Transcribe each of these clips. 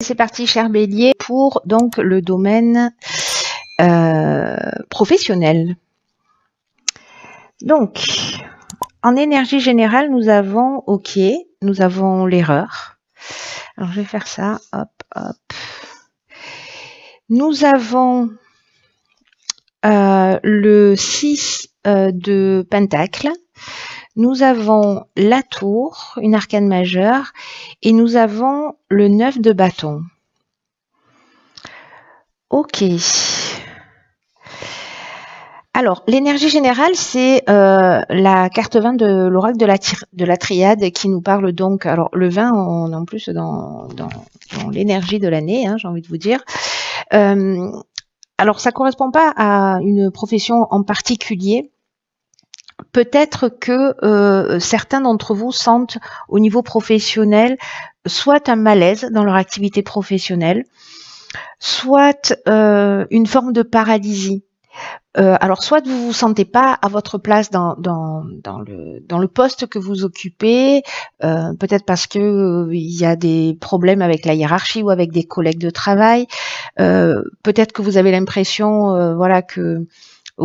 C'est parti, cher Bélier, pour donc le domaine professionnel. Donc, en énergie générale, nous avons OK, nous avons l'erreur. Alors, je vais faire ça, hop, hop. Nous avons le 6 de Pentacle. Nous avons la tour, une arcane majeure, et nous avons le 9 de bâton. OK. Alors, l'énergie générale, c'est la carte 20 de l'oracle de la triade qui nous parle donc, alors le 20, on est en plus dans l'énergie de l'année, hein, j'ai envie de vous dire. Alors, ça correspond pas à une profession en particulier. Peut-être que certains d'entre vous sentent au niveau professionnel soit un malaise dans leur activité professionnelle, soit une forme de paralysie. Alors, soit vous vous sentez pas à votre place dans le poste que vous occupez, peut-être parce que il y a des problèmes avec la hiérarchie ou avec des collègues de travail. Peut-être que vous avez l'impression, voilà, que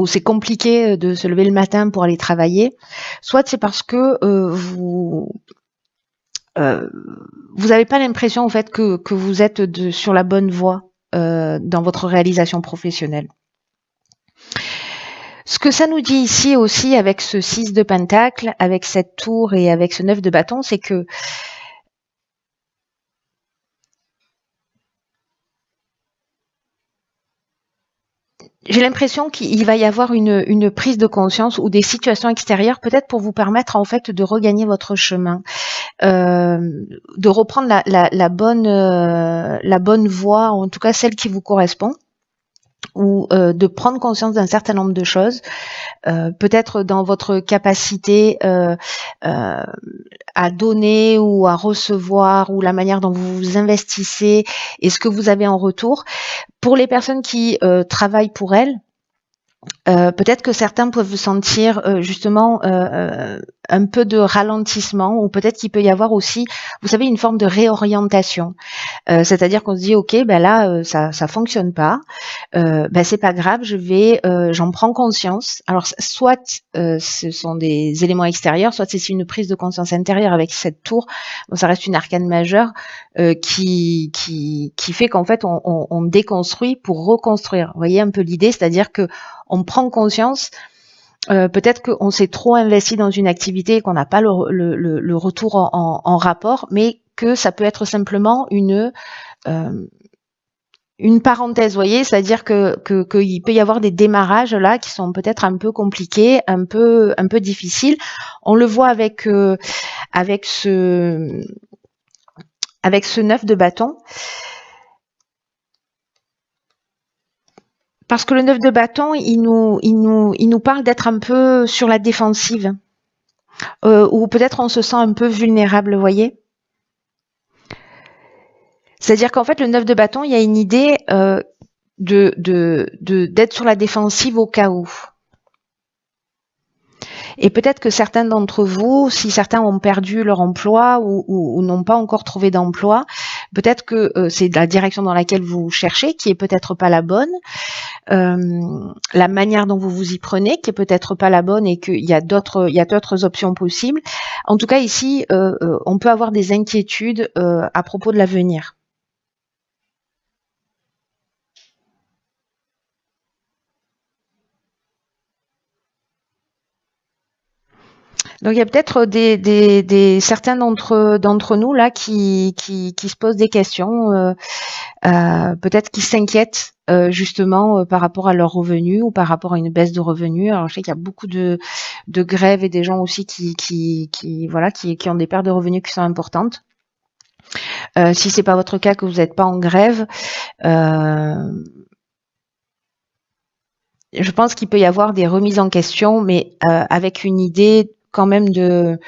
c'est compliqué de se lever le matin pour aller travailler. Soit c'est parce que vous n'avez pas l'impression en fait que vous êtes sur la bonne voie dans votre réalisation professionnelle. Ce que ça nous dit ici aussi avec ce 6 de pentacle, avec cette tour et avec ce 9 de bâton, c'est que j'ai l'impression qu'il va y avoir une prise de conscience ou des situations extérieures peut-être pour vous permettre en fait de regagner votre chemin, de reprendre la bonne voie, en tout cas celle qui vous correspond, ou de prendre conscience d'un certain nombre de choses, peut-être dans votre capacité à donner ou à recevoir, ou la manière dont vous vous investissez et ce que vous avez en retour. Pour les personnes qui travaillent pour elles, peut-être que certains peuvent sentir justement un peu de ralentissement, ou peut-être qu'il peut y avoir aussi, vous savez, une forme de réorientation. C'est-à-dire qu'on se dit, ok, ben là, ça fonctionne pas, ben c'est pas grave, j'en prends conscience. Alors, soit ce sont des éléments extérieurs, soit c'est une prise de conscience intérieure avec cette tour. Bon, ça reste une arcane majeure qui fait qu'en fait, on déconstruit pour reconstruire. Vous voyez un peu l'idée, c'est-à-dire que on prend conscience. Peut-être qu'on s'est trop investi dans une activité et qu'on n'a pas le retour en rapport, mais que ça peut être simplement une parenthèse, vous voyez, c'est-à-dire qu'il peut y avoir des démarrages là qui sont peut-être un peu compliqués, un peu difficiles. On le voit avec ce 9 de bâton. Parce que le 9 de bâton, il nous parle d'être un peu sur la défensive, ou peut-être on se sent un peu vulnérable, vous voyez. C'est-à-dire qu'en fait, le 9 de bâton, il y a une idée d'être sur la défensive au cas où. Et peut-être que certains d'entre vous, si certains ont perdu leur emploi ou n'ont pas encore trouvé d'emploi, peut-être que c'est la direction dans laquelle vous cherchez qui est peut-être pas la bonne, la manière dont vous vous y prenez qui est peut-être pas la bonne, et qu'il y a d'autres options possibles. En tout cas, ici, on peut avoir des inquiétudes à propos de l'avenir. Donc il y a peut-être certains d'entre nous là qui se posent des questions, peut-être qui s'inquiètent justement par rapport à leurs revenus ou par rapport à une baisse de revenus. Alors je sais qu'il y a beaucoup de grèves et des gens aussi qui ont des pertes de revenus qui sont importantes. Si c'est pas votre cas, que vous n'êtes pas en grève, je pense qu'il peut y avoir des remises en question, mais avec une idée quand même de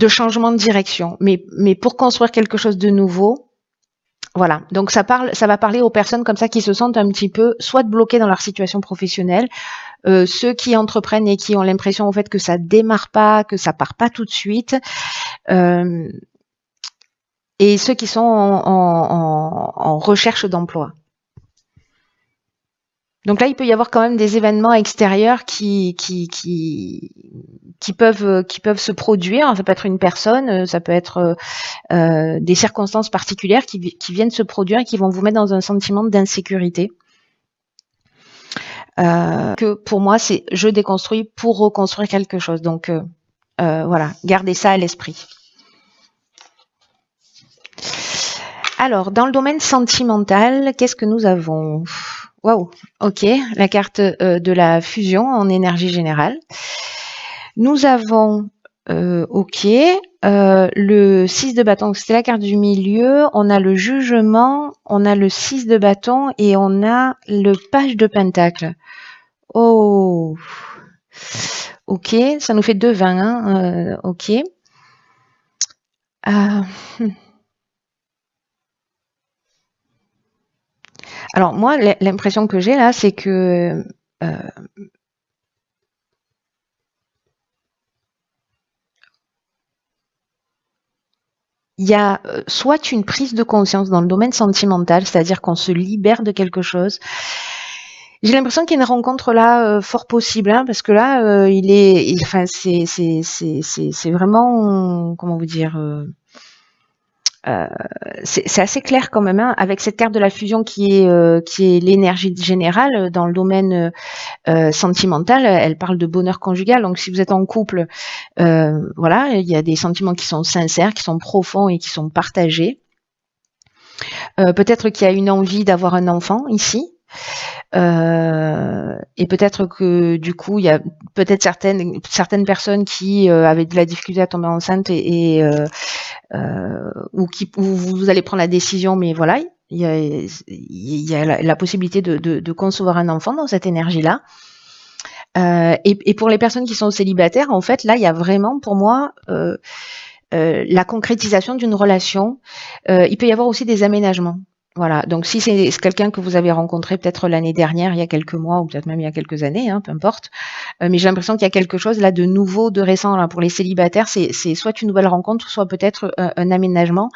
changement de direction, mais pour construire quelque chose de nouveau. Voilà, donc ça va parler aux personnes comme ça qui se sentent un petit peu soit bloquées dans leur situation professionnelle, ceux qui entreprennent et qui ont l'impression en fait que ça démarre pas, que ça part pas tout de suite. et ceux qui sont en recherche d'emploi. Donc là, il peut y avoir quand même des événements extérieurs qui peuvent se produire. Ça peut être une personne, ça peut être des circonstances particulières qui viennent se produire et qui vont vous mettre dans un sentiment d'insécurité. Que pour moi, c'est je déconstruis pour reconstruire quelque chose. Donc voilà, gardez ça à l'esprit. Alors, dans le domaine sentimental, qu'est-ce que nous avons? Waouh, ok, la carte de la fusion en énergie générale. Nous avons, ok, le 6 de bâton, c'était la carte du milieu, on a le jugement, on a le 6 de bâton et on a le page de pentacle. Oh, ok, ça nous fait 2,20, hein, ok. Alors moi, l'impression que j'ai là, c'est que il y a soit une prise de conscience dans le domaine sentimental, c'est-à-dire qu'on se libère de quelque chose. J'ai l'impression qu'il y a une rencontre là fort possible, hein, parce que là, c'est vraiment, comment vous dire, c'est assez clair quand même, hein, avec cette carte de la fusion qui est l'énergie générale dans le domaine sentimental. Elle parle de bonheur conjugal. Donc, si vous êtes en couple, voilà, il y a des sentiments qui sont sincères, qui sont profonds et qui sont partagés. Peut-être qu'il y a une envie d'avoir un enfant ici. Et peut-être que du coup il y a peut-être certaines personnes qui avaient de la difficulté à tomber enceinte ou vous allez prendre la décision, mais voilà, il y a la possibilité de concevoir un enfant dans cette énergie-là. Et pour les personnes qui sont célibataires, en fait, là, il y a vraiment pour moi la concrétisation d'une relation. Il peut y avoir aussi des aménagements. Voilà, donc si c'est quelqu'un que vous avez rencontré peut-être l'année dernière, il y a quelques mois, ou peut-être même il y a quelques années, hein, peu importe, mais j'ai l'impression qu'il y a quelque chose là de nouveau, de récent. Là, pour les célibataires, c'est soit une nouvelle rencontre, soit peut-être un aménagement,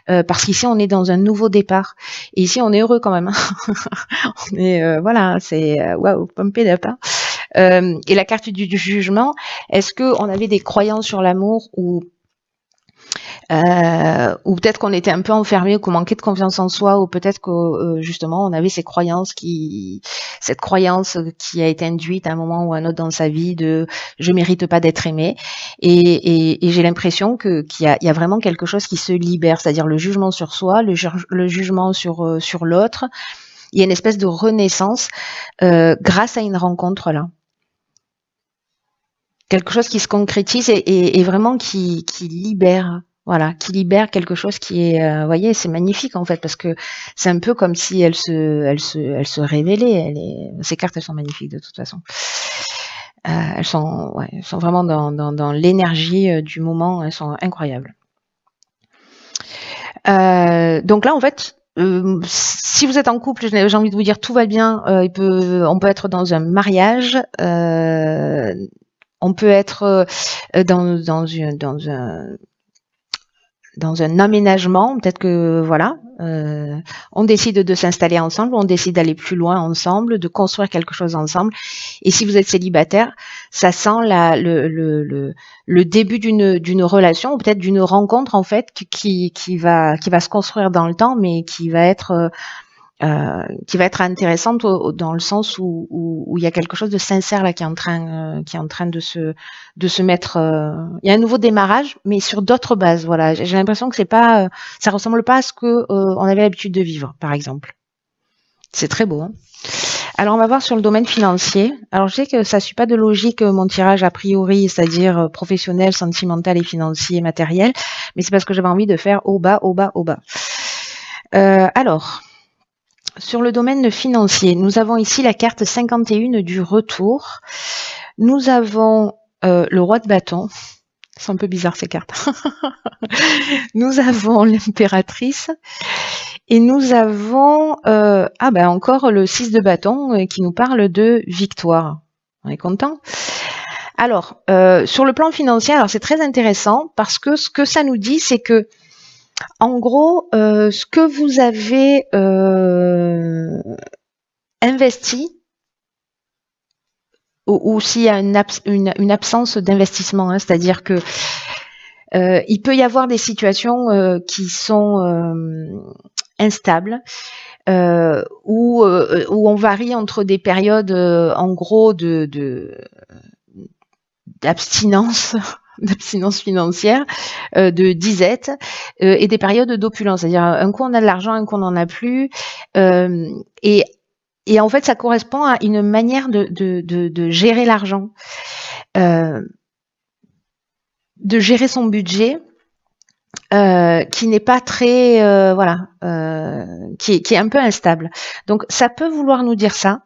parce qu'ici on est dans un nouveau départ. Et ici on est heureux quand même. Hein. On est, voilà, c'est waouh, pumped up. Hein. Et la carte du jugement, est-ce qu'on avait des croyances sur l'amour ou peut-être qu'on était un peu enfermé, qu'on manquait de confiance en soi, ou peut-être que justement on avait cette croyance qui a été induite à un moment ou à un autre dans sa vie de je mérite pas d'être aimé. Et j'ai l'impression qu'il y a vraiment quelque chose qui se libère, c'est-à-dire le jugement sur soi, le jugement sur l'autre. Il y a une espèce de renaissance grâce à une rencontre là. Quelque chose qui se concrétise et vraiment qui libère. Voilà, qui libère quelque chose qui est, vous voyez, c'est magnifique en fait parce que c'est un peu comme si elle se révélait. Ces cartes, elles sont magnifiques de toute façon. Elles sont vraiment dans l'énergie du moment. Elles sont incroyables. Donc là, en fait, si vous êtes en couple, j'ai envie de vous dire tout va bien. On peut être dans un mariage. On peut être dans un aménagement, peut-être que voilà, on décide de s'installer ensemble, on décide d'aller plus loin ensemble, de construire quelque chose ensemble. Et si vous êtes célibataire, ça sent le début d'une relation ou peut-être d'une rencontre en fait qui va se construire dans le temps, mais qui va être intéressante dans le sens où il y a quelque chose de sincère là qui est en train de se mettre. Il y a un nouveau démarrage, mais sur d'autres bases. Voilà, j'ai l'impression que ça ressemble pas à ce que on avait l'habitude de vivre, par exemple. C'est très beau. Hein. Alors on va voir sur le domaine financier. Alors je sais que ça suit pas de logique mon tirage a priori, c'est-à-dire professionnel, sentimental et financier, matériel, mais c'est parce que j'avais envie de faire au bas, au bas, au bas. Alors. Sur le domaine financier, nous avons ici la carte 51 du retour. Nous avons le roi de bâton. C'est un peu bizarre ces cartes. Nous avons l'impératrice. Et nous avons encore le 6 de bâton qui nous parle de victoire. On est content? Alors, sur le plan financier, alors c'est très intéressant parce que ce que ça nous dit, c'est que En gros, ce que vous avez investi, ou s'il y a une absence d'investissement, hein, c'est-à-dire que il peut y avoir des situations qui sont instables, où on varie entre des périodes en gros d'abstinence d'abstinence financière, de disette, et des périodes d'opulence, c'est-à-dire un coup on a de l'argent, un coup on n'en a plus, et en fait ça correspond à une manière de gérer l'argent, de gérer son budget, qui n'est pas très voilà, qui est un peu instable. Donc ça peut vouloir nous dire ça,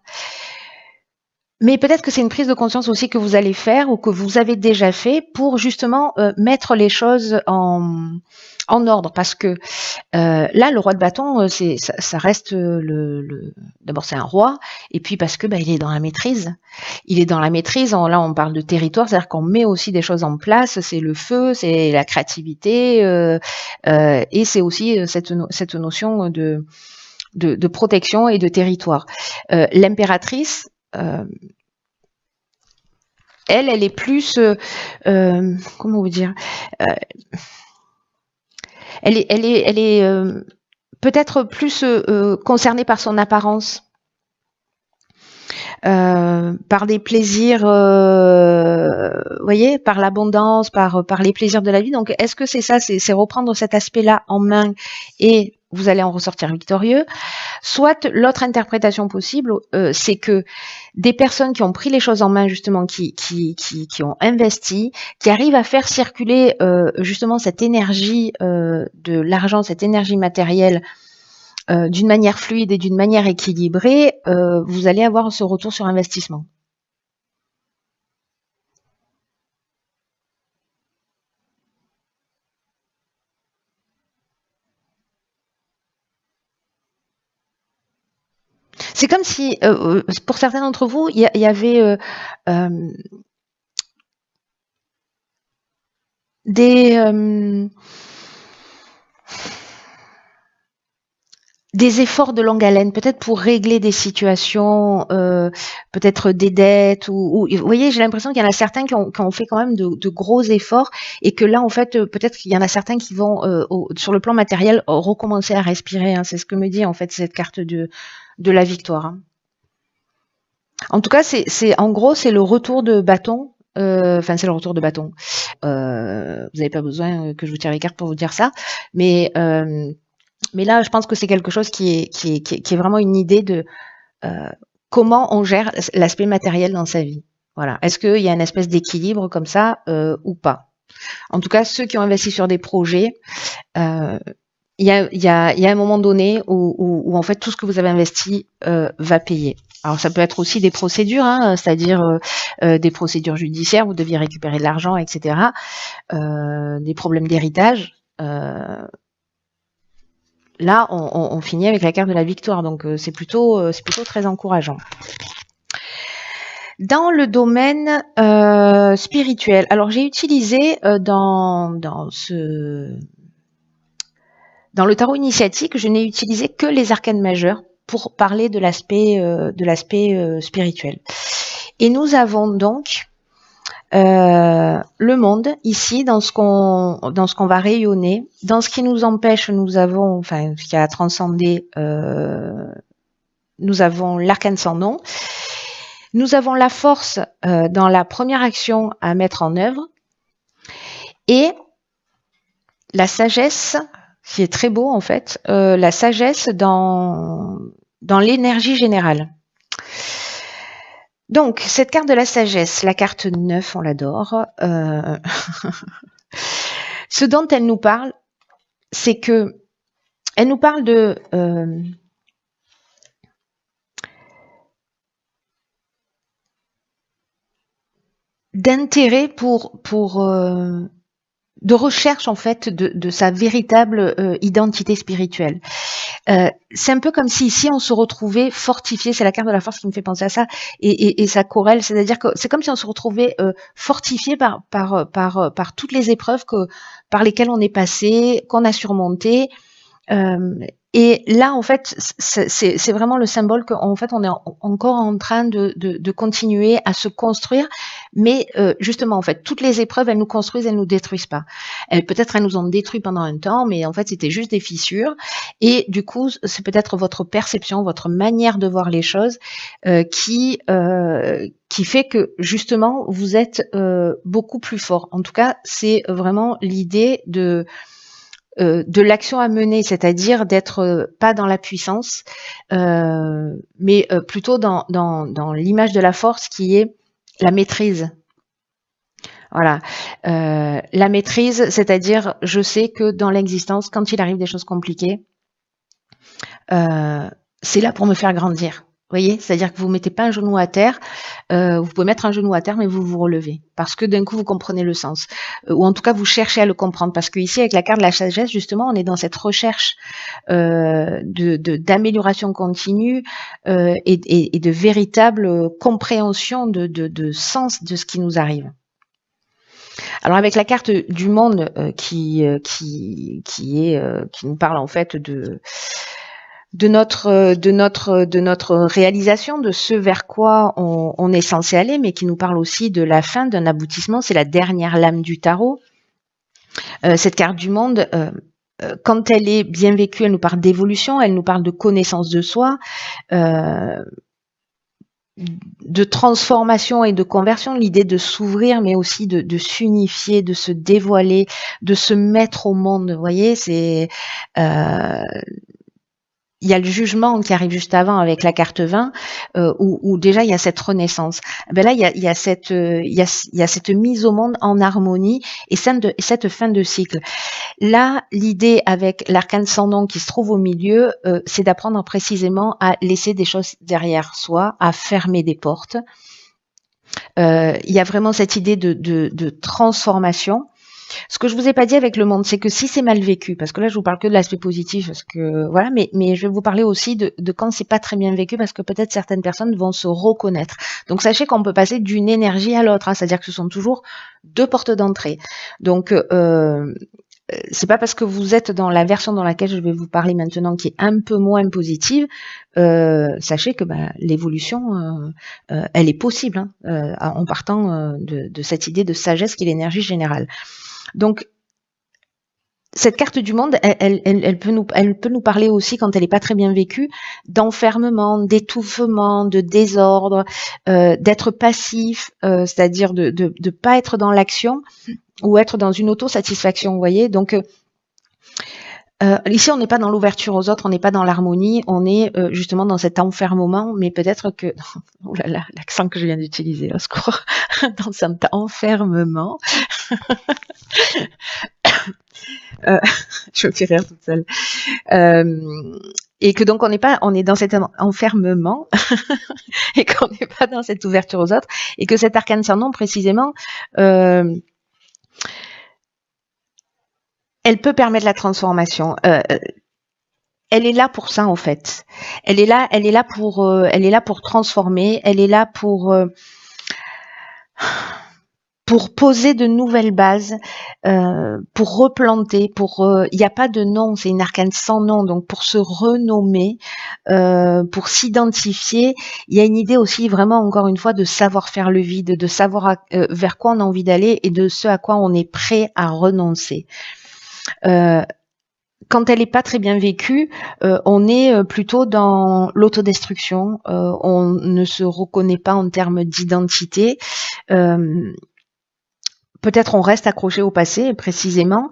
mais peut-être que c'est une prise de conscience aussi que vous allez faire ou que vous avez déjà fait pour justement mettre les choses en ordre, parce que là le roi de bâton, ça reste d'abord c'est un roi, et puis parce que il est dans la maîtrise. Il est dans la maîtrise. Là on parle de territoire, c'est-à-dire qu'on met aussi des choses en place. C'est le feu, c'est la créativité, et c'est aussi cette notion de protection et de territoire. L'impératrice, elle est plus, comment vous dire, elle est peut-être plus concernée par son apparence, par des plaisirs, voyez, par l'abondance, par les plaisirs de la vie. Donc, est-ce que c'est ça, c'est reprendre cet aspect-là en main et vous allez en ressortir victorieux? Soit l'autre interprétation possible, c'est que des personnes qui ont pris les choses en main, justement, qui ont investi, qui arrivent à faire circuler justement cette énergie de l'argent, cette énergie matérielle, d'une manière fluide et d'une manière équilibrée, vous allez avoir ce retour sur investissement. C'est comme si, pour certains d'entre vous, il y avait des efforts de longue haleine, peut-être pour régler des situations, peut-être des dettes, ou vous voyez, j'ai l'impression qu'il y en a certains qui ont fait quand même de gros efforts, et que là, en fait, peut-être qu'il y en a certains qui vont, sur le plan matériel, recommencer à respirer, hein. C'est ce que me dit en fait cette carte de la victoire, hein. En tout cas, en gros, c'est le retour de bâton. Enfin, c'est le retour de bâton. Vous n'avez pas besoin que je vous tire les cartes pour vous dire ça, mais là, je pense que c'est quelque chose qui est vraiment une idée de comment on gère l'aspect matériel dans sa vie. Voilà. Est-ce qu'il y a une espèce d'équilibre comme ça ou pas? En tout cas, ceux qui ont investi sur des projets, il y a un moment donné où en fait tout ce que vous avez investi va payer. Alors ça peut être aussi des procédures, hein, c'est-à-dire des procédures judiciaires, vous deviez récupérer de l'argent, etc. Des problèmes d'héritage. Là, on finit avec la carte de la victoire, donc c'est plutôt très encourageant. Dans le domaine spirituel, alors j'ai utilisé dans le tarot initiatique, je n'ai utilisé que les arcanes majeures pour parler de l'aspect spirituel. Et nous avons donc le monde ici, dans ce qu'on va rayonner, dans ce qui nous empêche, nous avons, enfin, ce qui a transcendé, nous avons l'arcane sans nom. Nous avons la force dans la première action à mettre en œuvre, et la sagesse, qui est très beau en fait, la sagesse dans l'énergie générale. Donc, cette carte de la sagesse, la carte 9, on l'adore. Ce dont elle nous parle, c'est que elle nous parle d'intérêt pour de recherche en fait de sa véritable identité spirituelle. C'est un peu comme si ici on se retrouvait fortifié, c'est la carte de la force qui me fait penser à ça, et ça corrèle, c'est-à-dire que c'est comme si on se retrouvait fortifié par toutes les épreuves par lesquelles on est passé, qu'on a surmonté. Et là, en fait, c'est vraiment le symbole qu'en fait, on est encore en train de continuer à se construire, mais justement, en fait, toutes les épreuves, elles nous construisent, elles nous détruisent pas. Peut-être elles nous ont détruit pendant un temps, mais en fait, c'était juste des fissures. Et du coup, c'est peut-être votre perception, votre manière de voir les choses qui fait que justement, vous êtes beaucoup plus fort. En tout cas, c'est vraiment l'idée de l'action à mener, c'est-à-dire d'être pas dans la puissance, mais plutôt dans l'image de la force qui est la maîtrise. Voilà, la maîtrise, c'est-à-dire je sais que dans l'existence, quand il arrive des choses compliquées, c'est là pour me faire grandir. Vous voyez, c'est-à-dire que vous mettez pas un genou à terre, vous pouvez mettre un genou à terre, mais vous vous relevez parce que d'un coup vous comprenez le sens, ou en tout cas vous cherchez à le comprendre. Parce que ici avec la carte de la sagesse, justement, on est dans cette recherche d'amélioration continue et de véritable compréhension de sens de ce qui nous arrive. Alors avec la carte du monde qui nous parle en fait de notre réalisation, de ce vers quoi on est censé aller, mais qui nous parle aussi de la fin, d'un aboutissement. C'est la dernière lame du tarot. Cette carte du monde, quand elle est bien vécue, elle nous parle d'évolution, elle nous parle de connaissance de soi, de transformation et de conversion, l'idée de s'ouvrir, mais aussi de s'unifier, de se dévoiler, de se mettre au monde. Vous voyez, c'est il y a le jugement qui arrive juste avant avec la carte 20, où déjà il y a cette renaissance. Ben là, il y a cette mise au monde en harmonie et cette fin de cycle. Là, l'idée avec l'arcane sans nom qui se trouve au milieu, c'est d'apprendre précisément à laisser des choses derrière soi, à fermer des portes. Il y a vraiment cette idée de transformation. Ce que je vous ai pas dit avec le monde, c'est que si c'est mal vécu, parce que là je vous parle que de l'aspect positif, parce que voilà, mais je vais vous parler aussi de quand c'est pas très bien vécu, parce que peut-être certaines personnes vont se reconnaître. Donc sachez qu'on peut passer d'une énergie à l'autre, hein, c'est-à-dire que ce sont toujours deux portes d'entrée. Donc c'est pas parce que vous êtes dans la version dans laquelle je vais vous parler maintenant, qui est un peu moins positive, sachez que l'évolution, elle est possible, hein, en partant de cette idée de sagesse qui est l'énergie générale. Donc, cette carte du monde, elle peut nous parler aussi, quand elle n'est pas très bien vécue, d'enfermement, d'étouffement, de désordre, d'être passif, c'est-à-dire de pas être dans l'action ou être dans une autosatisfaction, vous voyez. Donc, ici, on n'est pas dans l'ouverture aux autres, on n'est pas dans l'harmonie, on est justement dans cet enfermement, mais peut-être que... Oh là là, l'accent que je viens d'utiliser, au secours, dans cet enfermement... je me fais rire toute seule. Et que donc on est dans cet enfermement et qu'on n'est pas dans cette ouverture aux autres, et que cet arcane sans nom précisément, elle peut permettre la transformation. Elle est là pour ça en fait. Elle est là pour transformer. Elle est là pour poser de nouvelles bases, pour replanter, il n'y a pas de nom, c'est une arcane sans nom, donc pour se renommer, pour s'identifier, il y a une idée aussi vraiment, encore une fois, de savoir faire le vide, de savoir vers quoi on a envie d'aller et de ce à quoi on est prêt à renoncer. Quand elle n'est pas très bien vécue, on est plutôt dans l'autodestruction, on ne se reconnaît pas en termes d'identité, peut-être on reste accroché au passé, précisément,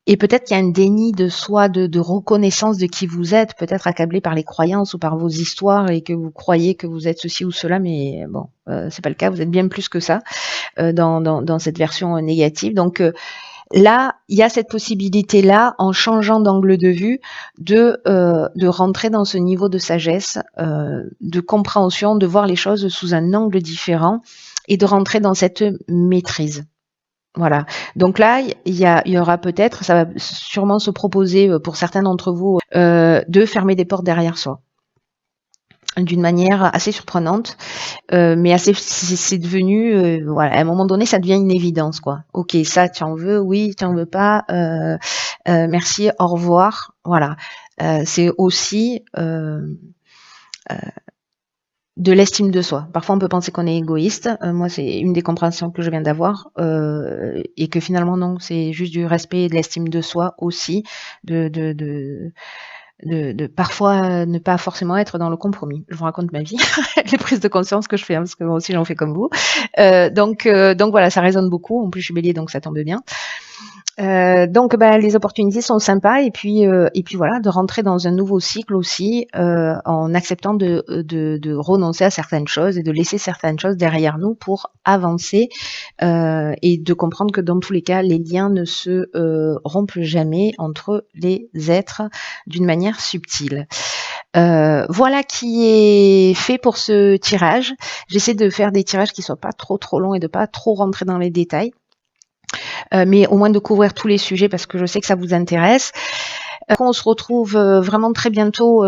et peut-être qu'il y a un déni de soi, de reconnaissance de qui vous êtes, peut-être accablé par les croyances ou par vos histoires, et que vous croyez que vous êtes ceci ou cela, mais bon, c'est pas le cas, vous êtes bien plus que ça, dans cette version négative. Donc là, il y a cette possibilité-là, en changeant d'angle de vue, de rentrer dans ce niveau de sagesse, de compréhension, de voir les choses sous un angle différent, et de rentrer dans cette maîtrise. Voilà. Donc là, il y aura peut-être, ça va sûrement se proposer pour certains d'entre vous, de fermer des portes derrière soi. D'une manière assez surprenante, mais assez, c'est devenu, voilà, à un moment donné, ça devient une évidence, quoi. Ok, ça, tu en veux, oui, tu en veux pas, merci, au revoir, voilà. C'est aussi de l'estime de soi. Parfois, on peut penser qu'on est égoïste. Moi, c'est une des compréhensions que je viens d'avoir, et que finalement, non, c'est juste du respect et de l'estime de soi aussi, de parfois ne pas forcément être dans le compromis. Je vous raconte ma vie, les prises de conscience que je fais, hein, parce que moi aussi j'en fais comme vous. Donc voilà, ça résonne beaucoup. En plus, je suis bélier, donc ça tombe bien. Donc les opportunités sont sympas et puis voilà, de rentrer dans un nouveau cycle aussi, en acceptant de renoncer à certaines choses et de laisser certaines choses derrière nous pour avancer, et de comprendre que dans tous les cas les liens ne se rompent jamais entre les êtres d'une manière subtile. Voilà qui est fait pour ce tirage. J'essaie de faire des tirages qui soient pas trop longs et de pas trop rentrer dans les détails. Mais au moins de couvrir tous les sujets parce que je sais que ça vous intéresse. On se retrouve vraiment très bientôt